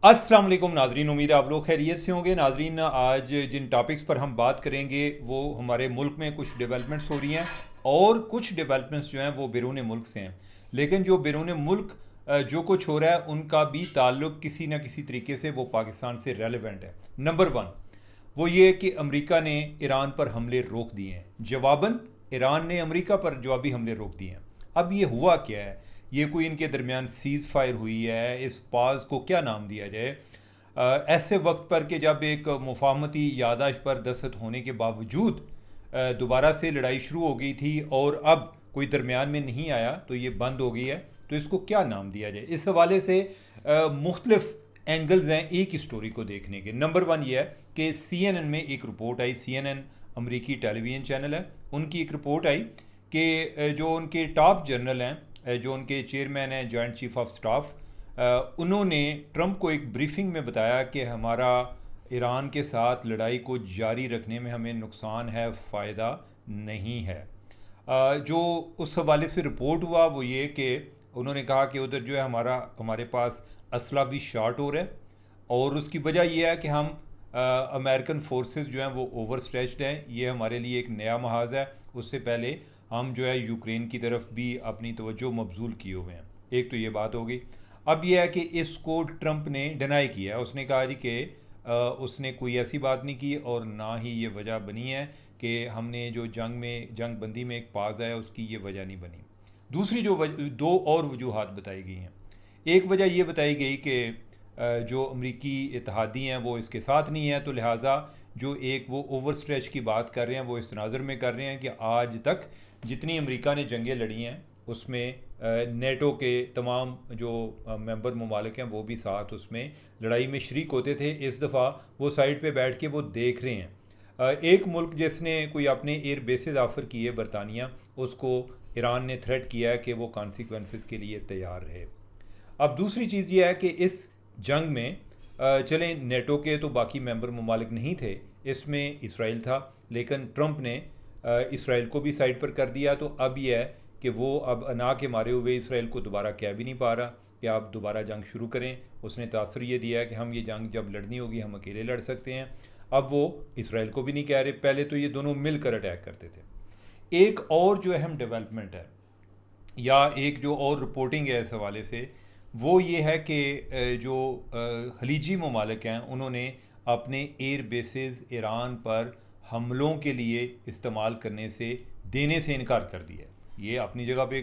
अस्सलाम वालेकुम नाजरीन, उम्मीद है आप लोग खैरियत से होंगे। नाजरीन, आज जिन टॉपिक्स पर हम बात करेंगे वो हमारे मुल्क में कुछ डेवलपमेंट्स हो रही हैं और कुछ डेवलपमेंट्स जो हैं वो बैरून मुल्क से हैं। लेकिन जो बैरून मुल्क जो कुछ हो रहा है उनका भी ताल्लुक किसी ना किसी तरीके से वो पाकिस्तान से रेलेवेंट है। नंबर वन वो ये कि अमेरिका ने ईरान पर हमले रोक दिए हैं। जवाबन ईरान ने अमेरिका पर जवाबी हमले रोक दिए हैं। अब ये हुआ क्या है? ये कोई इनके दरमियान सीज़ फायर हुई है? इस पाज को क्या नाम दिया जाए? ऐसे वक्त पर कि जब एक मुफाहमती यादाश्त पर दस्तखत होने के बावजूद दोबारा से लड़ाई शुरू हो गई थी और अब कोई दरमियान में नहीं आया तो ये बंद हो गई है, तो इसको क्या नाम दिया जाए? इस हवाले से मुख्तलिफ एंगल्स हैं एक स्टोरी को देखने के। नंबर वन ये है कि CNN में एक रिपोर्ट आई। CNN अमरीकी टेलीविज़न चैनल है, उनकी एक रिपोर्ट आई कि जो उनके टॉप जनरल हैं, जो उनके चेयरमैन हैं जॉइंट चीफ ऑफ स्टाफ, उन्होंने ट्रंप को एक ब्रीफिंग में बताया कि हमारा ईरान के साथ लड़ाई को जारी रखने में हमें नुकसान है, फ़ायदा नहीं है। जो उस हवाले से रिपोर्ट हुआ वो ये कि उन्होंने कहा कि उधर जो है हमारे पास असला भी शॉर्ट हो रहा है और उसकी वजह यह है कि हम अमेरिकन फोर्सेस जो हैं वो ओवर स्ट्रेच्ड हैं। ये हमारे लिए एक नया महाज है। उससे पहले हम जो है यूक्रेन की तरफ भी अपनी तवज्जो मबजूल किए हुए हैं। एक तो ये बात हो गई। अब यह है कि इसको ट्रंप ने डिनाई किया। उसने कहा जी कि उसने कोई ऐसी बात नहीं की और ना ही ये वजह बनी है कि हमने जो जंग बंदी में एक पास है उसकी ये वजह नहीं बनी। दूसरी दो और वजूहात बताई गई हैं। एक वजह ये बताई गई कि जो अमरीकी इत्तेहादी हैं वो इसके साथ नहीं है, तो लिहाजा जो एक वो ओवर स्ट्रेच की बात कर रहे हैं वो इस तनाज़ुर में कर रहे हैं कि आज तक जितनी अमेरिका ने जंगें लड़ी हैं उसमें नेटो के तमाम जो मेंबर ममालिक हैं वो भी साथ उसमें लड़ाई में शरीक होते थे। इस दफ़ा वो साइड पे बैठ के वो देख रहे हैं। एक मुल्क जिसने कोई अपने एयर बेसेस ऑफ़र किए, बरतानिया, उसको ईरान ने थ्रेट किया है कि वो कॉन्सिक्वेंसेस के लिए तैयार रहे। अब दूसरी चीज़ ये है कि इस जंग में चलें नेटो के तो बाकी मेंबर ममालिक नहीं थे, इसमें इसराइल था, लेकिन ट्रंप ने इसराइल को भी साइड पर कर दिया। तो अब यह है कि वो अब अना के मारे हुए इसराइल को दोबारा कह भी नहीं पा रहा कि आप दोबारा जंग शुरू करें। उसने तासर ये दिया है कि हम ये जंग जब लड़नी होगी हम अकेले लड़ सकते हैं। अब वो इसराइल को भी नहीं कह रहे। पहले तो ये दोनों मिलकर अटैक करते थे। एक और जो अहम डेवलपमेंट है या एक जो और रिपोर्टिंग है इस हवाले से वो ये है कि जो खलीजी ममालिक हैं उन्होंने अपने एयर बेसेस ईरान पर हमलों के लिए इस्तेमाल करने से देने से इनकार कर दिया है। ये अपनी जगह पे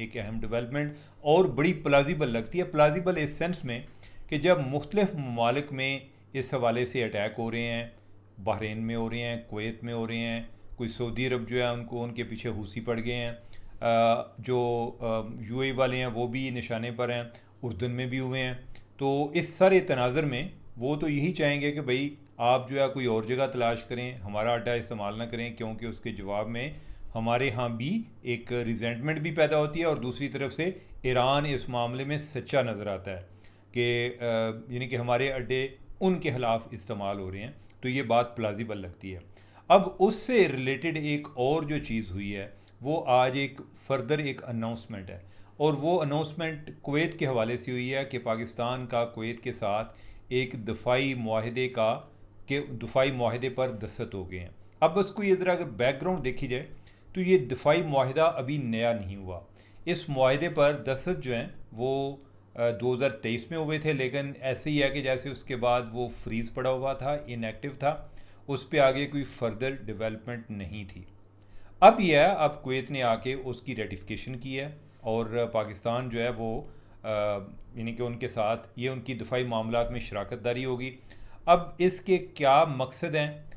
एक अहम डेवलपमेंट और बड़ी प्लाजिबल लगती है। प्लाजिबल इस सेंस में कि जब मुख्तलिफ ममालिक में इस हवाले से अटैक हो रहे हैं, बहरीन में हो रहे हैं, कुवैत में हो रहे हैं, कोई सऊदी अरब जो है उनको उनके पीछे हुसी पड़ गए हैं, जो UAE वाले हैं वो भी निशाने पर हैं, उर्दन में भी हुए हैं। तो इस सारे तनाज़र में वो तो यही चाहेंगे कि भाई आप जो है कोई और जगह तलाश करें, हमारा अड्डा इस्तेमाल ना करें, क्योंकि उसके जवाब में हमारे यहाँ भी एक रिजेंटमेंट भी पैदा होती है और दूसरी तरफ से ईरान इस मामले में सच्चा नज़र आता है कि यानी कि हमारे अड्डे उनके खिलाफ इस्तेमाल हो रहे हैं। तो ये बात प्लाजिबल लगती है। अब उससे रिलेटेड एक और जो चीज़ हुई है वो आज एक फर्दर एक अनाउंसमेंट है और वो अनाउंसमेंट कुवैत के हवाले से हुई है कि पाकिस्तान का कुवैत के साथ एक दफ़ाई माहदे पर दस्तखत हो गए हैं। अब उसको ये ज़रा अगर बैकग्राउंड देखी जाए तो ये दफ़ाई माहदा अभी नया नहीं हुआ। इस माहदे पर दस्तखत जो हैं वो 2023 में हुए थे, लेकिन ऐसे ही है कि जैसे उसके बाद वो फ्रीज़ पड़ा हुआ था, इनएक्टिव था, उस पर आगे कोई फर्दर डेवलपमेंट नहीं थी। अब यह है अब कुवैत ने आके उसकी रेटिफिकेशन की है और पाकिस्तान जो है वो यानी कि उनके साथ ये उनकी दफ़ाई मामलात में शराकत दारी होगी। अब इसके क्या मकसद हैं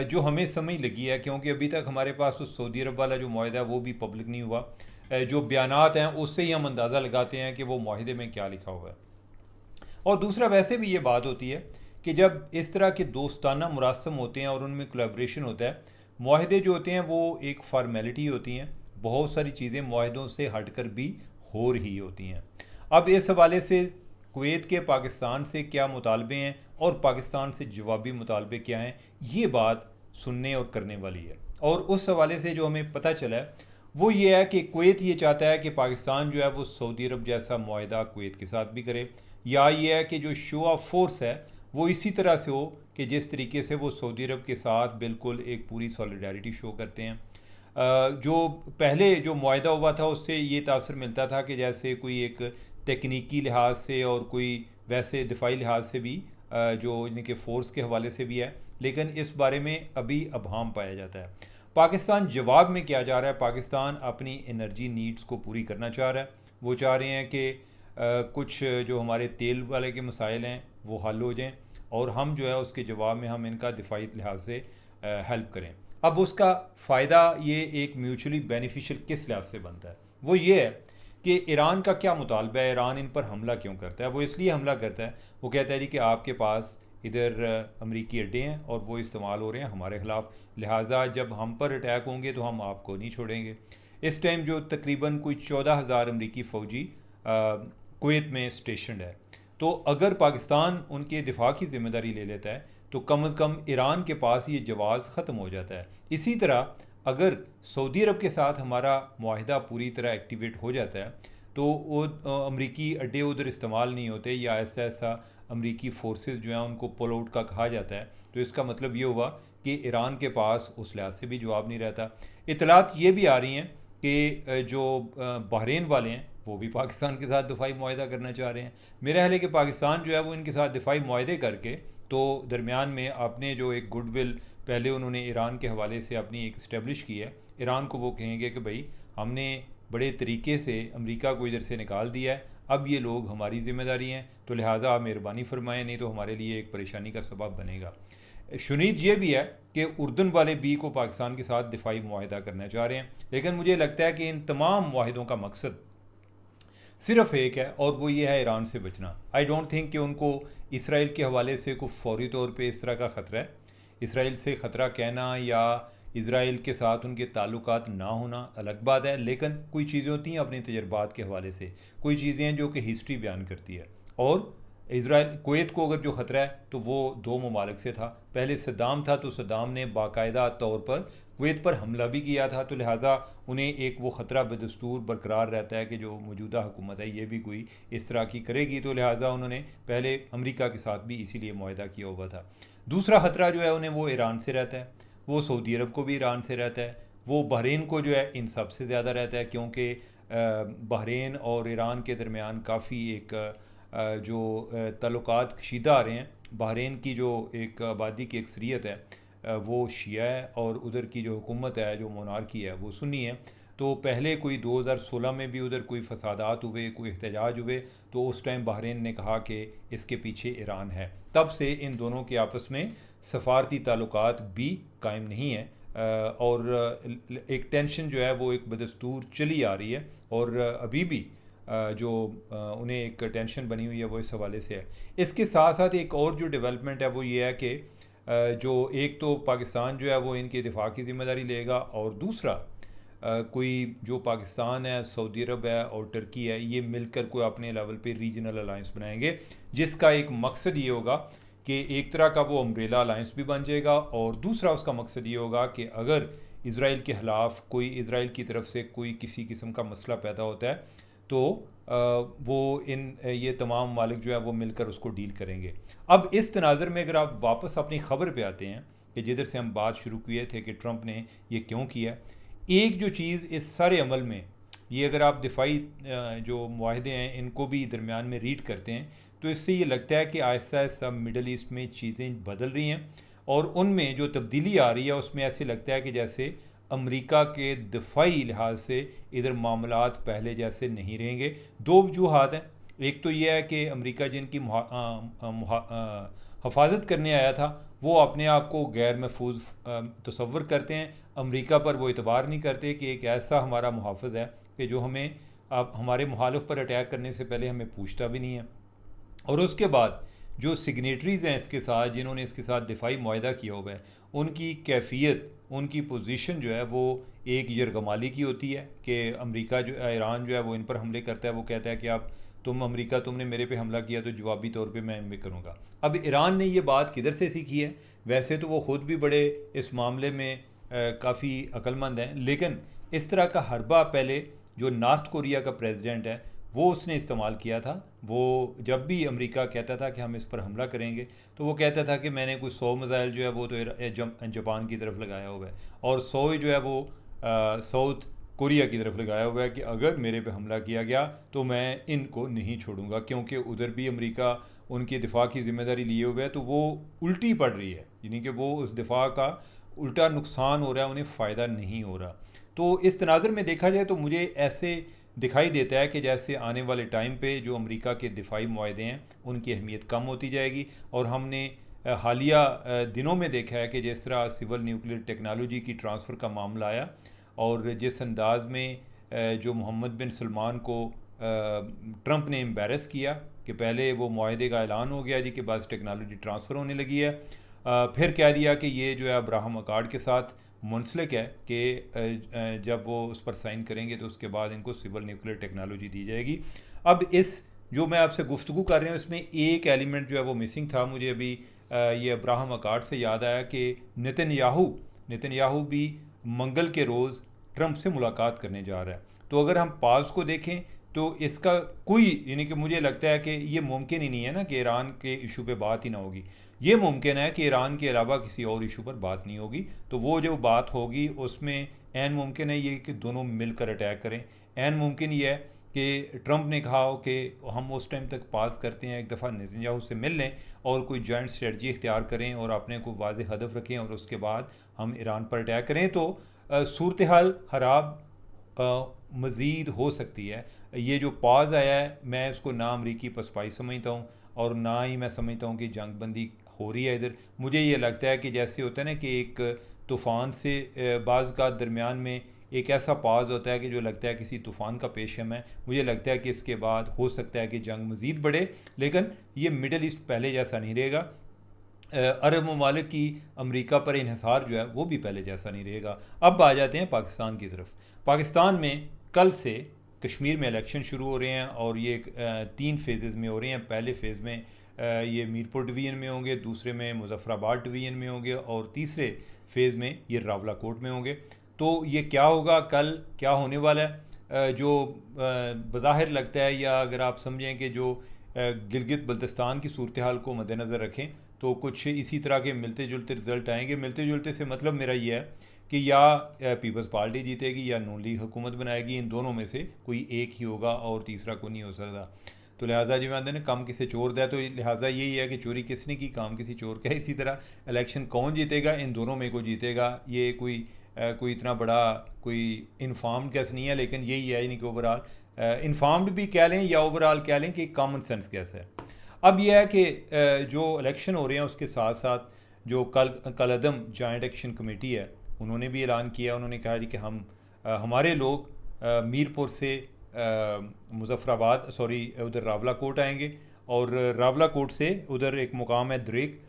जो हमें समझ लगी है, क्योंकि अभी तक हमारे पास उस सऊदी अरब वाला जो माहदा है वो भी पब्लिक नहीं हुआ। जो बयानात हैं उससे ही हम अंदाज़ा लगाते हैं कि वो माहदे में क्या लिखा हुआ है। और दूसरा वैसे भी ये बात होती है कि जब इस तरह के दोस्ताना मुरासम होते हैं और उनमें कोलैबोरेशन होता है, माहदे जो होते हैं वो एक फार्मेलिटी होती हैं, बहुत सारी चीज़ें माहदों से हटकर भी हो रही होती हैं। अब इस हवाले से कुवैत के पाकिस्तान से क्या मुतालबे हैं और पाकिस्तान से जवाबी मुतालबे क्या हैं, ये बात सुनने और करने वाली है। और उस हवाले से जो हमें पता चला है वो ये है कि कुवैत ये चाहता है कि पाकिस्तान जो है वो सऊदी अरब जैसा मुआहदा कुवैत के साथ भी करे, या ये है कि जो शो ऑफ फोर्स है वो इसी तरह से हो कि जिस तरीके से वो सऊदी अरब के साथ बिल्कुल एक पूरी सॉलिडारिटी शो करते हैं। जो पहले जो मुआहदा हुआ था उससे ये तासर मिलता था कि जैसे कोई एक तकनीकी लिहाज से और कोई वैसे दिफाई लिहाज से भी जो इनके फ़ोर्स के हवाले से भी है, लेकिन इस बारे में अभी अभाम पाया जाता है। पाकिस्तान जवाब में क्या जा रहा है? पाकिस्तान अपनी एनर्जी नीड्स को पूरी करना चाह रहा है। वो चाह रहे हैं कि कुछ जो हमारे तेल वाले के मसाइल हैं वो हल हो जाएं और हम जो है उसके जवाब में हम इनका दिफाई लिहाज से हेल्प करें। अब उसका फ़ायदा ये एक म्यूचुअली बेनिफिशियल किस लिहाज से बनता है? वो ये है कि ईरान का क्या मुतालबा है, ईरान इन पर हमला क्यों करता है? वो इसलिए हमला करता है, वो कहता है जी कि आपके पास इधर अमरीकी अड्डे हैं और वो इस्तेमाल हो रहे हैं हमारे ख़िलाफ़, लिहाजा जब हम पर अटैक होंगे तो हम आपको नहीं छोड़ेंगे। इस टाइम जो तकरीबन कोई 14,000 अमरीकी फ़ौजी कुवैत में स्टेशन है, तो अगर पाकिस्तान उनके दिफा की ज़िम्मेदारी ले लेता है तो कम अज़ कम ईरान के पास ये जवाज़ ख़त्म हो जाता है। इसी तरह अगर सऊदी अरब के साथ हमारा मुआहिदा पूरी तरह एक्टिवेट हो जाता है तो वो अमरीकी अड्डे उधर इस्तेमाल नहीं होते या ऐसा ऐसा अमरीकी फोर्सेस जो हैं उनको पुल आउट का कहा जाता है, तो इसका मतलब ये हुआ कि ईरान के पास उस लिहाज से भी जवाब नहीं रहता। इतलात ये भी आ रही हैं कि जो बहरीन वाले हैं वो भी पाकिस्तान के साथ दिफाई मुआहिदा करना चाह रहे हैं। मेरा ख्याल है कि पाकिस्तान जो है वो इनके साथ दिफाई मुआहिदे करके तो दरमियान में आपने जो एक गुडविल पहले उन्होंने ईरान के हवाले से अपनी एक इस्टेब्लिश की है, ईरान को वो कहेंगे कि भाई हमने बड़े तरीके से अमेरिका को इधर से निकाल दिया है, अब ये लोग हमारी ज़िम्मेदारी हैं, तो लिहाजा आप मेहरबानी फरमाएं, नहीं तो हमारे लिए एक परेशानी का सबब बनेगा। शुनीद ये भी है कि उर्दन वाले भी को पाकिस्तान के साथ दिफाई मुआहिदा करना चाह रहे हैं, लेकिन मुझे लगता है कि इन तमाम मुआहिदों का मकसद सिर्फ एक है और वो ये है ईरान से बचना। आई डोंट थिंक कि उनको इसराइल के हवाले से कोई फौरी तौर पे इस तरह का ख़तरा है। इसराइल से ख़तरा कहना या इसराइल के साथ उनके ताल्लुकात ना होना अलग बात है, लेकिन कोई चीज़ें होती हैं अपने तजर्बात के हवाले से, कोई चीज़ें हैं जो कि हिस्ट्री बयान करती है। और इसराइल कुवैत को अगर जो ख़तरा है तो वो दो ममालिक से था। पहले सद्दाम था तो सद्दाम ने बाकायदा तौर पर कुवैत पर हमला भी किया था, तो लिहाजा उन्हें एक वो ख़तरा बदस्तूर बरकरार रहता है कि जो मौजूदा हुकूमत है ये भी कोई इस तरह की करेगी, तो लिहाजा उन्होंने पहले अमेरिका के साथ भी इसीलिए मुआहिदा किया हुआ था। दूसरा ख़तरा जो है उन्हें वो ईरान से रहता है, वो सऊदी अरब को भी ईरान से रहता है, वो बहरीन को जो है इन सब से ज़्यादा रहता है, क्योंकि बहरीन और ईरान के दरमियान काफ़ी एक जो ताल्लुकात कशीदा आ रहे हैं। बहरीन की जो एक आबादी की अक्सरियत है वो शिया है और उधर की जो हुकूमत है, जो मोनार्की है, वो सुन्नी है। तो पहले कोई 2016 में भी उधर कोई फसादात हुए, कोई एहतजाज हुए, तो उस टाइम बहरीन ने कहा कि इसके पीछे ईरान है। तब से इन दोनों के आपस में सफारती ताल्लुकात भी कायम नहीं है और एक टेंशन जो है वो एक बदस्तूर चली आ रही है और अभी भी जो उन्हें एक टेंशन बनी हुई है वो इस हवाले से है। इसके साथ साथ एक और जो डेवलपमेंट है वो ये है कि जो एक तो पाकिस्तान जो है वो इनके दिफा की ज़िम्मेदारी लेगा और दूसरा कोई जो पाकिस्तान है, सऊदी अरब है और टर्की है, ये मिलकर कोई अपने लेवल पे रीजनल अलायंस बनाएंगे, जिसका एक मकसद ये होगा कि एक तरह का वो अम्ब्रेला अलायंस भी बन जाएगा और दूसरा उसका मकसद ये होगा कि अगर इसराइल के ख़िलाफ़ कोई इसराइल की तरफ से कोई किसी किस्म का मसला पैदा होता है तो वो ये तमाम मालिक जो है वो मिलकर उसको डील करेंगे। अब इस तनाज़र में अगर आप वापस अपनी ख़बर पे आते हैं कि जिधर से हम बात शुरू किए थे कि ट्रंप ने ये क्यों किया, एक जो चीज़ इस सारे अमल में ये अगर आप दिफाई जो मुआहदे हैं इनको भी दरमियान में रीड करते हैं तो इससे ये लगता है कि आहिस्ता आहिस्ता मिडल ईस्ट में चीज़ें बदल रही हैं और उनमें जो तब्दीली आ रही है उसमें ऐसे लगता है कि जैसे अमेरिका के दिफाई लिहाज से इधर मामलात पहले जैसे नहीं रहेंगे। दो वजूहात हैं, एक तो ये है कि अमेरिका जिनकी हफाजत करने आया था वो अपने आप को गैर महफूज तस्वर करते हैं, अमेरिका पर वो इतबार नहीं करते कि एक ऐसा हमारा मुहाफ़िज़ है कि जो हमें अब हमारे मुखालिफ पर अटैक करने से पहले हमें पूछता भी नहीं है। और उसके बाद जो सिग्नेटरीज़ हैं इसके साथ, जिन्होंने इसके साथ दिफाई मुआहिदा किया हुआ है, उनकी कैफियत, उनकी पोजीशन जो है वो एक यरगमाली की होती है कि अमेरिका जो ईरान जो है वो इन पर हमले करता है, वो कहता है कि आप अमेरिका तुमने मेरे पे हमला किया तो जवाबी तौर पे मैं इन करूँगा। अब ईरान ने ये बात किधर से सीखी है? वैसे तो वो ख़ुद भी बड़े इस मामले में काफ़ी अक्लमंद हैं, लेकिन इस तरह का हरबा पहले जो नॉर्थ कोरिया का प्रेसिडेंट है वो उसने इस्तेमाल किया था। वो जब भी अमेरिका कहता था कि हम इस पर हमला करेंगे, तो वो कहता था कि मैंने कुछ 100 मिसाइल जो है वो तो जापान की तरफ लगाया हुआ है, और 100 जो है वो साउथ कोरिया की तरफ लगाया हुआ है कि अगर मेरे पे हमला किया गया तो मैं इनको नहीं छोड़ूंगा, क्योंकि उधर भी अमेरिका उनके दिफा की जिम्मेदारी लिए हुए है, तो वो उल्टी पड़ रही है, यानी कि वो उस दिफा का उल्टा नुकसान हो रहा है, उन्हें फ़ायदा नहीं हो रहा। तो इस तनाज़र में देखा जाए तो मुझे ऐसे दिखाई देता है कि जैसे आने वाले टाइम पे जो अमेरिका के दिफाई मुआहदे हैं उनकी अहमियत कम होती जाएगी। और हमने हालिया दिनों में देखा है कि जिस तरह सिविल न्यूक्लियर टेक्नोलॉजी की ट्रांसफ़र का मामला आया, और जिस अंदाज में जो मोहम्मद बिन सलमान को ट्रंप ने एम्बेरस किया कि पहले वो मुआहदे का ऐलान हो गया जी कि बस टेक्नोलॉजी ट्रांसफ़र होने लगी है, फिर कह दिया कि ये जो है अब्राहम अकॉर्ड के साथ मुंसलिक है कि जब वो उस पर साइन करेंगे तो उसके बाद इनको सिविल न्यूक्लियर टेक्नोलॉजी दी जाएगी। अब इस जो मैं आपसे गुफ्तगू कर रहा हूँ इसमें एक एलिमेंट जो है वो मिसिंग था। मुझे अभी ये अब्राहम अकॉर्ड से याद आया कि नेतन्याहू भी मंगल के रोज़ ट्रंप से मुलाकात करने जा रहा है। तो अगर हम पास को देखें तो इसका कोई, यानी कि मुझे लगता है कि ये मुमकिन ही नहीं है ना कि ईरान के इशू पे बात ही ना होगी। ये मुमकिन है कि ईरान के अलावा किसी और इशू पर बात नहीं होगी, तो वो जो बात होगी उसमें ऐन मुमकिन है ये कि दोनों मिलकर अटैक करें। ऐन मुमकिन ये है कि ट्रंप ने कहा हो कि हम उस टाइम तक पास करते हैं, एक दफ़ा नेतन्याहू से मिल लें और कोई जॉइंट स्ट्रेटजी इख्तियार करें और अपने को वाज़ेह हदफ रखें और उसके बाद हम ईरान पर अटैक करें, तो सूरत हाल ख़राब मज़ीद हो सकती है। ये जो पॉज आया है मैं इसको ना अमरीकी पसपाई समझता हूँ और ना ही मैं समझता हूँ कि जंग बंदी हो रही है इधर। मुझे ये लगता है कि जैसे होता है ना कि एक तूफ़ान से बाज़ का दरमियान में एक ऐसा पॉज होता है कि जो लगता है किसी तूफ़ान का पेशम है। मुझे लगता है कि इसके बाद हो सकता है कि जंग मज़ीद बढ़े, लेकिन ये मिडल ईस्ट पहले जैसा नहीं रहेगा। अरब ममालिक की अमेरिका पर इन्हिसार जो है वो भी पहले जैसा नहीं रहेगा। अब आ जाते हैं पाकिस्तान की तरफ। पाकिस्तान में कल से कश्मीर में इलेक्शन शुरू हो रहे हैं और ये 3 फेजेज़ में हो रहे हैं। पहले फ़ेज़ में ये मीरपुर डिवीज़न में होंगे, दूसरे में मुजफ्फराबाद डिवीज़न में होंगे और तीसरे फ़ेज़ में ये रावलाकोट में होंगे। तो ये क्या होगा, कल क्या होने वाला है, जो बज़ाहिर लगता है, या अगर आप समझें कि जो गिलगित बल्तिस्तान की सूरत हाल को मद्देनज़र रखें तो कुछ इसी तरह के मिलते जुलते रिज़ल्ट आएंगे। मिलते जुलते से मतलब मेरा ये है कि या पीपल्स पार्टी जीतेगी या नून लीग हुकूमत बनाएगी, इन दोनों में से कोई एक ही होगा और तीसरा कोई नहीं हो सकता। तो लिहाजा जी मैं ने कम किसे चोर दिया, तो लिहाजा यही है कि चोरी किसने की, काम किसी चोर का है। इसी तरह इलेक्शन कौन जीतेगा, इन दोनों में को जीतेगा। ये कोई इतना बड़ा कोई इन्फॉर्म्ड केस नहीं है, लेकिन यही है, यानी कि ओवरऑल इन्फॉर्म्ड भी कह लें या ओवरऑल कह लें कि कॉमन सेंस केस है। अब यह है कि जो इलेक्शन हो रहे हैं उसके साथ साथ जो कलअदम जॉइंट एक्शन कमेटी है उन्होंने भी ऐलान किया। उन्होंने कहा जी कि हम हमारे लोग मीरपुर से मुजफ्फराबाद उधर रावलाकोट आएंगे और रावलाकोट से उधर एक मुकाम है द्रेक,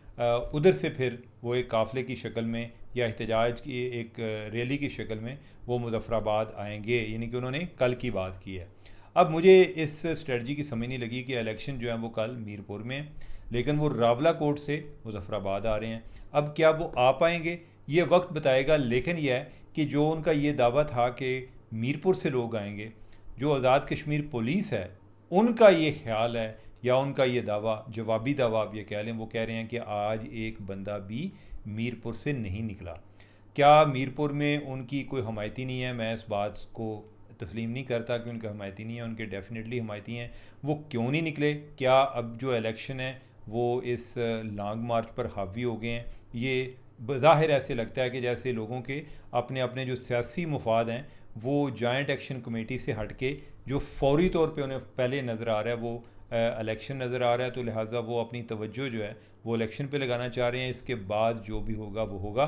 उधर से फिर वो एक काफ़िले की शक्ल में या एहतजाज की एक रैली की शक्ल में वो मुजफ्फराबाद आएंगे, यानी कि उन्होंने कल की बात की है। अब मुझे इस स्ट्रेटजी की समझ नहीं लगी कि इलेक्शन जो है वो कल मीरपुर में है, लेकिन वो रावलाकोट से मुजफ्फराबाद आ रहे हैं। अब क्या वो आ पाएंगे ये वक्त बताएगा, लेकिन यह है कि जो उनका ये दावा था कि मीरपुर से लोग आएंगे, जो आज़ाद कश्मीर पुलिस है उनका ये ख्याल है या उनका ये दावा, जवाबी दावा आप ये कह लें, वो कह रहे हैं कि आज एक बंदा भी मीरपुर से नहीं निकला। क्या मीरपुर में उनकी कोई हमायती नहीं है? मैं इस बात को तस्लीम नहीं करता कि उनके हमायती नहीं है, उनके डेफिनेटली हमायती हैं। वो क्यों नहीं निकले? क्या अब जो इलेक्शन है वो इस लॉन्ग मार्च पर हावी हो गए हैं? ये बज़ाहिर ऐसे लगता है कि जैसे लोगों के अपने अपने जो सियासी मुफाद हैं वो जॉइंट एक्शन कमेटी से हट के जो फौरी तौर पे उन्हें पहले नज़र आ रहा है वो इलेक्शन नज़र आ रहा है, तो लिहाजा वो अपनी तवज्जो जो है वो इलेक्शन पे लगाना चाह रहे हैं। इसके बाद जो भी होगा वो होगा।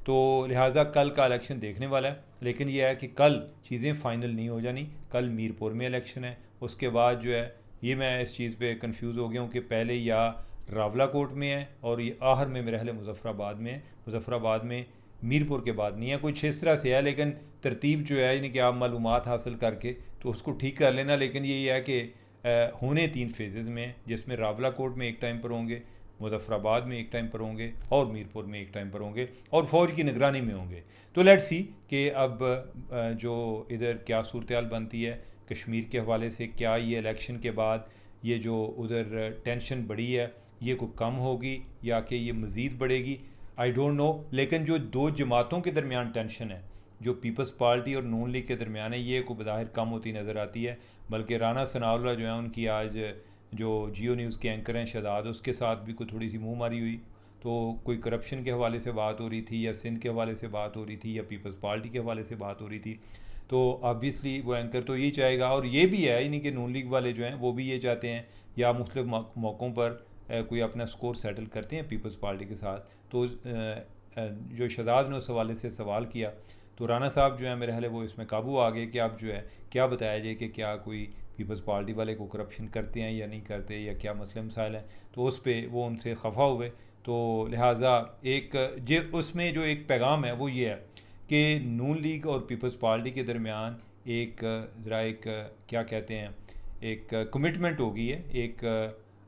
तो लिहाजा कल का इलेक्शन देखने वाला है, लेकिन यह है कि कल चीज़ें फ़ाइनल नहीं हो जानी। कल मीरपुर में इलेक्शन है, उसके बाद जो है ये मैं इस चीज़ पे कंफ्यूज हो गया हूँ कि पहले या रावलाकोट में है और ये आखिर में मेरे ख्याल मुजफ्फराबाद में है। मुजफ्फराबाद में मीरपुर के बाद नहीं है, कुछ इस तरह से है, लेकिन तरतीब जो है यानी कि आप मालूमात हासिल करके तो उसको ठीक कर लेना। लेकिन यही है कि होने 3 फेजेज़ में, जिसमें रावलाकोट में एक टाइम पर होंगे, मुजफ्फराबाद में एक टाइम पर होंगे और मीरपुर में एक टाइम पर होंगे और फ़ौज की निगरानी में होंगे। तो लेट्स सी कि अब जो इधर क्या सूरत हाल बनती है। कश्मीर के हवाले से, क्या ये इलेक्शन के बाद ये जो उधर टेंशन बढ़ी है ये कोई कम होगी या कि ये मज़ीद बढ़ेगी, आई डोंट नो। लेकिन जो दो जमातों के दरमियान टेंशन है, जो पीपल्स पार्टी और नून लीग के दरमियान है, ये को बज़ाहिर कम होती नज़र आती है। बल्कि राना सनाउल्लाह जो है उनकी आज जो जियो न्यूज़ के एंकर हैं शहजाद, उसके साथ भी कोई थोड़ी सी मुँह मारी हुई, तो कोई करप्शन के हवाले से बात हो रही थी या सिंध के हवाले से बात हो रही थी या पीपल्स पार्टी के हवाले से बात हो रही थी। तो ऑब्वियसली वो एंकर तो यही चाहेगा, और ये भी है यानी कि नून लीग वाले जो हैं वो भी ये चाहते हैं, या मुख्तलिफ मौक़ों पर कोई अपना स्कोर सेटल करते हैं पीपल्स पार्टी के साथ। तो जो शहजाद ने उस हवाले से सवाल किया, तो राना साहब जो है मेरे ख्याल वो इसमें काबू आ गए कि अब जो है क्या बताया जाए कि क्या कोई पीपल्स पार्टी वाले को करप्शन करते हैं या नहीं करते, या क्या मसले मसाइल हैं। तो उस पर वो उनसे खफा हुए। तो लिहाजा एक जे उसमें जो एक पैगाम है वो ये है कि नून लीग और पीपल्स पार्टी के दरमियान एक ज़रा एक क्या कहते हैं, एक कमिटमेंट हो गई है, एक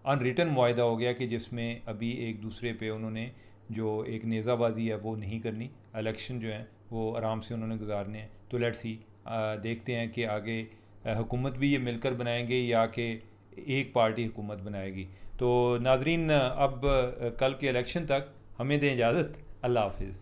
अनरिटन मुआहदा हो गया कि जिसमें अभी एक दूसरे पे उन्होंने जो एक नेज़ाबाजी है वो नहीं करनी, इलेक्शन जो है वो आराम से उन्होंने गुजारने हैं। तो लेट्स सी, देखते हैं कि आगे हुकूमत भी ये मिलकर बनाएंगे या कि एक पार्टी हुकूमत बनाएगी। तो नाजरीन, अब कल के इलेक्शन तक हमें दें इजाज़त। अल्लाह हाफिज़।